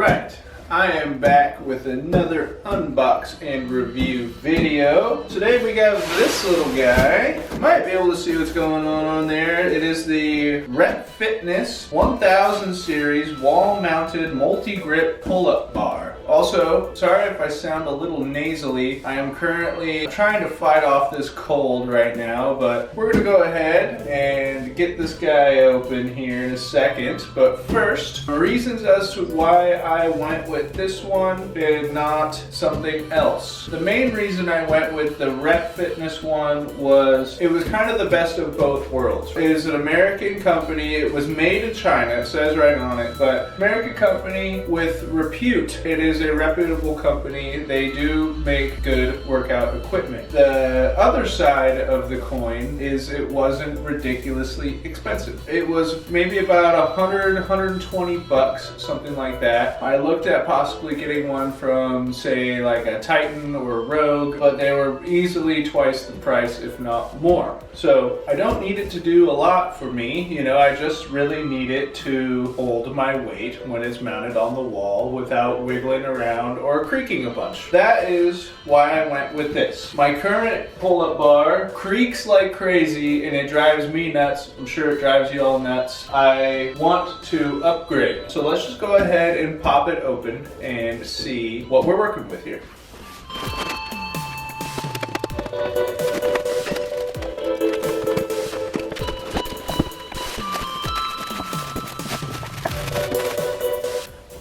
Alright, I am back with another unbox and review video. Today we got this little guy. You might be able to see what's going on there. It is the Rep Fitness 1000 series wall-mounted multi-grip pull-up bar. Also, sorry if I sound a little nasally. I am currently trying to fight off this cold right now, but we're gonna go ahead and get this guy open here in a second. But first, reasons as to why I went with this one and not something else. The main reason I went with the Rep Fitness one was it was kind of the best of both worlds. It is an American company. It was made in China, it says right on it, but American company with repute. It is a reputable company. They do make good workout equipment. The other side of the coin is it wasn't ridiculously expensive. It was maybe about $100, $120, something like that. I looked at possibly getting one from, say, like a Titan or a Rogue, but they were easily twice the price, if not more. So I don't need it to do a lot for me. You know, I just really need it to hold my weight when it's mounted on the wall without wiggling around or creaking a bunch. That is why I went with this. My current pull-up bar creaks like crazy and it drives me nuts. I'm sure it drives you all nuts. I want to upgrade. So let's just go ahead and pop it open and see what we're working with here.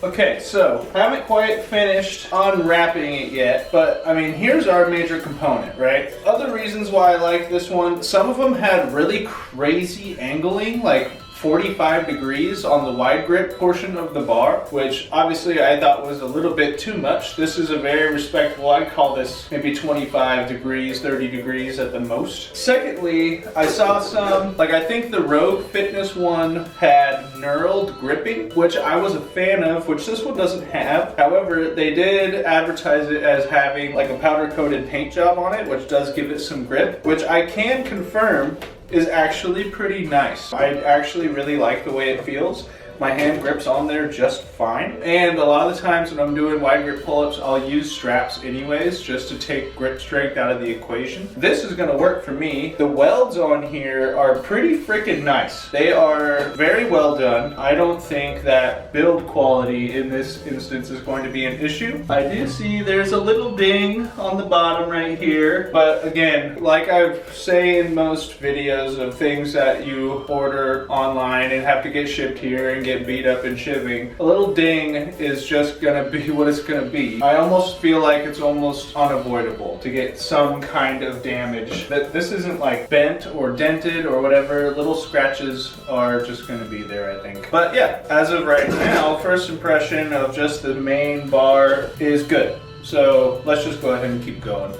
Okay, so I haven't quite finished unwrapping it yet, but I mean, here's our major component, right? Other reasons why I like this one, some of them had really crazy angling, like 45 degrees on the wide grip portion of the bar, which obviously I thought was a little bit too much. This is a very respectable, I'd call this maybe 25 degrees, 30 degrees at the most. Secondly, I saw some, like I think the Rogue Fitness one had knurled gripping, which I was a fan of, which this one doesn't have. However, they did advertise it as having like a powder coated paint job on it, which does give it some grip, which I can confirm is actually pretty nice. I actually really like the way it feels. My hand grips on there just fine. And a lot of the times when I'm doing wide grip pull-ups, I'll use straps anyways, just to take grip strength out of the equation. This is gonna work for me. The welds on here are pretty freaking nice. They are very well done. I don't think that build quality in this instance is going to be an issue. I do see there's a little ding on the bottom right here, but again, like I say in most videos of things that you order online and have to get shipped here and get beat up in shipping, a little ding is just gonna be what it's gonna be. I almost feel like it's almost unavoidable to get some kind of damage. That this isn't like bent or dented or whatever. Little scratches are just gonna be there, I think. But yeah, as of right now, first impression of just the main bar is good. So let's just go ahead and keep going.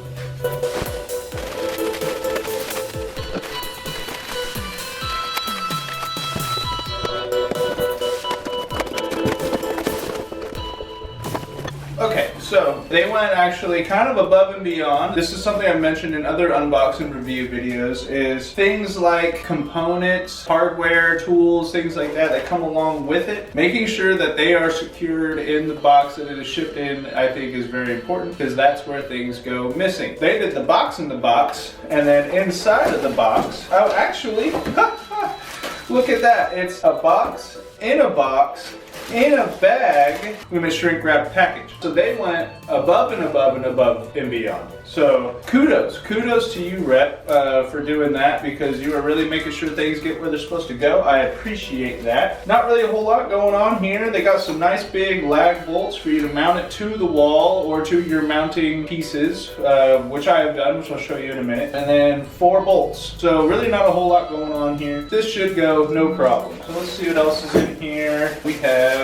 Okay, so they went actually kind of above and beyond. This is something I've mentioned in other unboxing review videos, is things like components, hardware, tools, things like that that come along with it. Making sure that they are secured in the box that it is shipped in, I think is very important, because that's where things go missing. They did the box in the box, and then inside of the box, oh actually, look at that. It's a box in a box in a bag in a shrink wrap package. So they went above and above and above and beyond. So kudos to you, Rep, for doing that, because you are really making sure things get where they're supposed to go. I appreciate that. Not really a whole lot going on here. They got some nice big lag bolts for you to mount it to the wall or to your mounting pieces, which I have done, which I'll show you in a minute. And then 4 bolts. So really not a whole lot going on here. This should go no problem. So let's see what else is in here. We have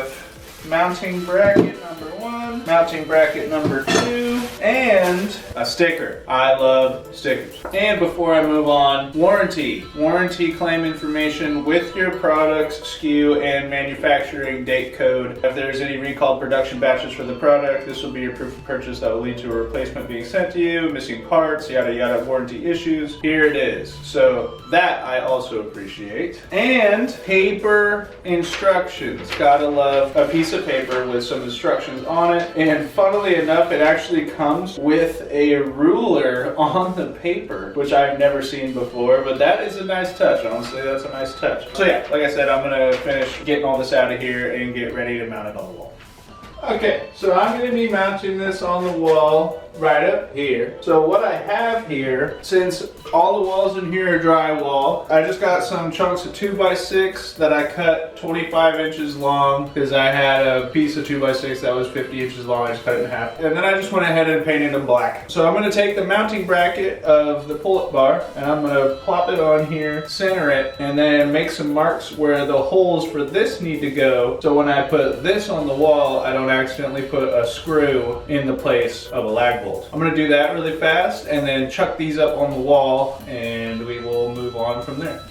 mounting bracket number 1, mounting bracket number 2, and a sticker. I love stickers. And before I move on, warranty. Warranty claim information with your product's SKU and manufacturing date code. If there's any recalled production batches for the product, this will be your proof of purchase that will lead to a replacement being sent to you, missing parts, yada yada, warranty issues. Here it is. So that I also appreciate. And paper instructions. Gotta love a piece of paper with some instructions on it. And funnily enough, it actually comes with a ruler on the paper, which I've never seen before, but that is a nice touch. Honestly, that's a nice touch. So yeah, like I said, I'm gonna finish getting all this out of here and get ready to mount it on the wall. Okay, so I'm going to be mounting this on the wall right up here. So what I have here, since all the walls in here are drywall, I just got some chunks of 2x6 that I cut 25 inches long because I had a piece of 2x6 that was 50 inches long. I just cut it in half. And then I just went ahead and painted them black. So I'm going to take the mounting bracket of the pull-up bar and I'm going to plop it on here, center it, and then make some marks where the holes for this need to go. So when I put this on the wall, I don't accidentally put a screw in the place of a lag bolt. I'm going to do that really fast and then chuck these up on the wall and we will move on from there.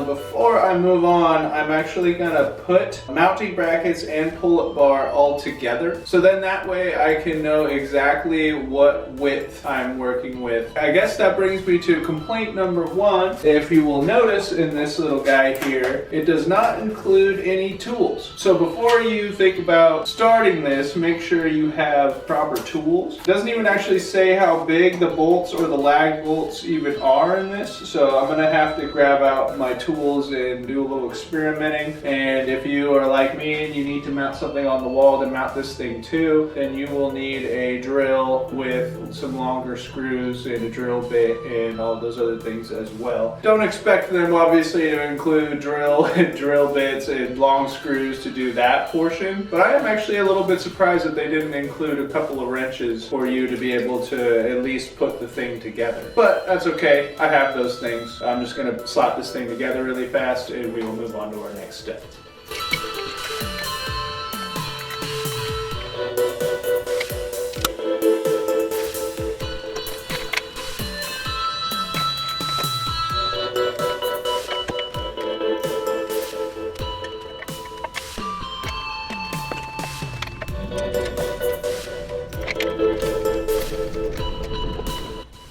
Before I move on, I'm actually going to put mounting brackets and pull-up bar all together. So then that way I can know exactly what width I'm working with. I guess that brings me to complaint number one. If you will notice in this little guy here, it does not include any tools. So before you think about starting this, make sure you have proper tools. It doesn't even actually say how big the bolts or the lag bolts even are in this. So I'm going to have to grab out my tools and do a little experimenting. And if you are like me and you need to mount something on the wall to mount this thing too, then you will need a drill with some longer screws and a drill bit and all those other things as well. Don't expect them obviously to include drill and drill bits and long screws to do that portion, but I am actually a little bit surprised that they didn't include a couple of wrenches for you to be able to at least put the thing together. But that's okay, I have those things. I'm just going to slap this thing together really fast and we will move on to our next step.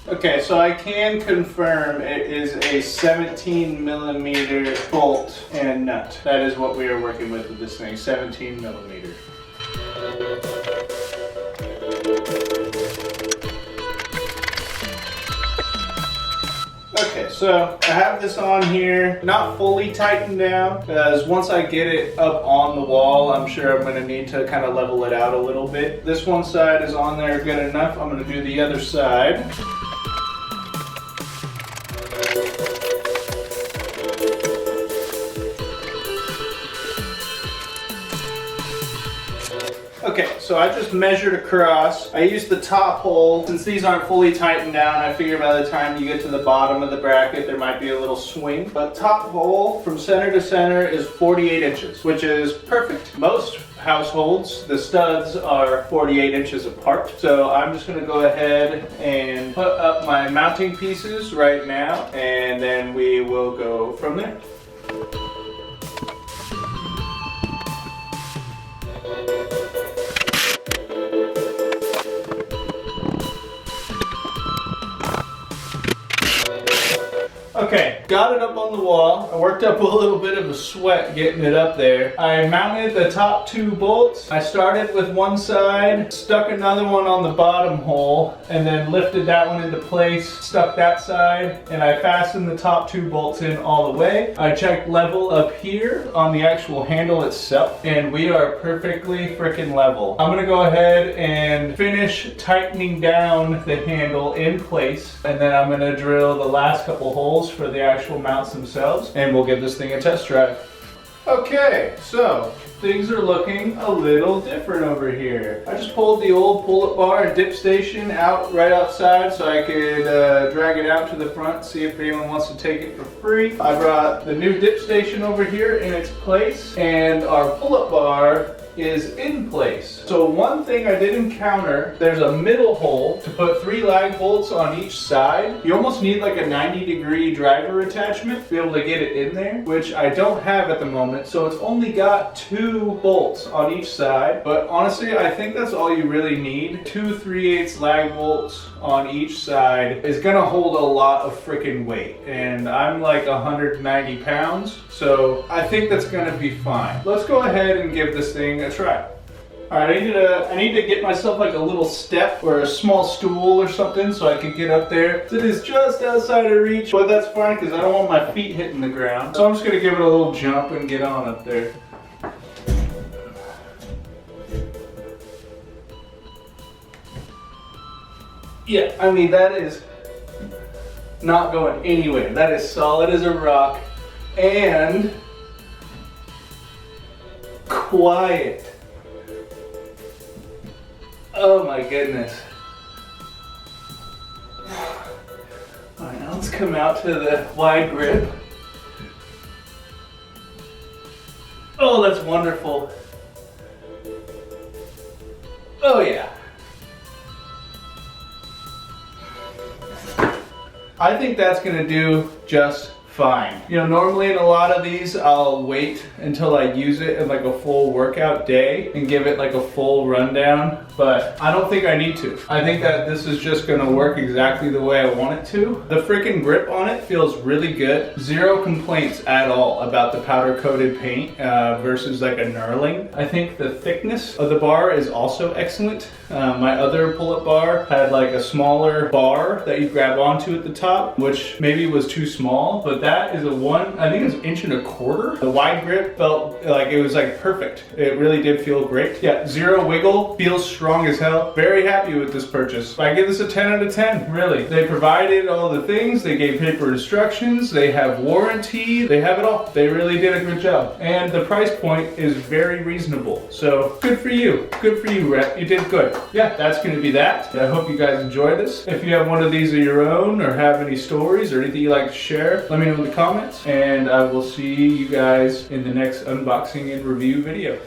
Okay, so I can confirm it is a 17 millimeter bolt and nut. That is what we are working with this thing, 17 millimeter. Okay, so I have this on here, not fully tightened down, because once I get it up on the wall, I'm sure I'm going to need to kind of level it out a little bit. This one side is on there good enough. I'm going to do the other side. Okay, so I just measured across. I used the top hole. Since these aren't fully tightened down, I figure by the time you get to the bottom of the bracket, there might be a little swing. But top hole from center to center is 48 inches, which is perfect. Most households, the studs are 48 inches apart. So I'm just gonna go ahead and put up my mounting pieces right now, and then we will go from there. Okay, got it up on the wall. I worked up a little bit of a sweat getting it up there. I mounted the top two bolts. I started with one side, stuck another one on the bottom hole, and then lifted that one into place, stuck that side, and I fastened the top two bolts in all the way. I checked level up here on the actual handle itself, and we are perfectly freaking level. I'm gonna go ahead and finish tightening down the handle in place, and then I'm gonna drill the last couple holes for the actual mounts themselves, and we'll give this thing a test drive. Okay, so things are looking a little different over here. I just pulled the old pull-up bar and dip station out right outside so I could drag it out to the front, see if anyone wants to take it for free. I brought the new dip station over here in its place, and our pull-up bar is in place. So one thing I did encounter, there's a middle hole to put 3 lag bolts on each side. You almost need like a 90-degree driver attachment to be able to get it in there, which I don't have at the moment. So it's only got 2 bolts on each side, but honestly, I think that's all you really need. 2 3/8 lag bolts on each side is gonna hold a lot of freaking weight, and I'm like 190 pounds, so I think that's gonna be fine. Let's go ahead and give this thing a try. All right, I need to get myself like a little step or a small stool or something so I can get up there. It is just outside of reach, but that's fine because I don't want my feet hitting the ground. So I'm just gonna give it a little jump and get on up there. Yeah, I mean, that is not going anywhere. That is solid as a rock and quiet. Oh my goodness. All right, now let's come out to the wide grip. Oh, that's wonderful. Oh yeah. I think that's gonna do just fine. You know, normally in a lot of these, I'll wait until I use it in like a full workout day and give it like a full rundown, but I don't think I need to. I think that this is just gonna work exactly the way I want it to. The freaking grip on it feels really good. Zero complaints at all about the powder coated paint versus like a knurling. I think the thickness of the bar is also excellent. My other pull-up bar had like a smaller bar that you grab onto at the top, which maybe was too small, but that is I think it's 1.25 inches. The wide grip felt like it was like perfect. It really did feel great. Yeah, zero wiggle, feels strong as hell. Very happy with this purchase. I give this a 10 out of 10, really. They provided all the things, they gave paper instructions, they have warranty, they have it all. They really did a good job. And the price point is very reasonable. So good for you. Good for you, Rhett. You did good. Yeah, that's gonna be that. I hope you guys enjoy this. If you have one of these of your own or have any stories or anything you'd like to share, let me know in the comments, and I will see you guys in the next unboxing and review video.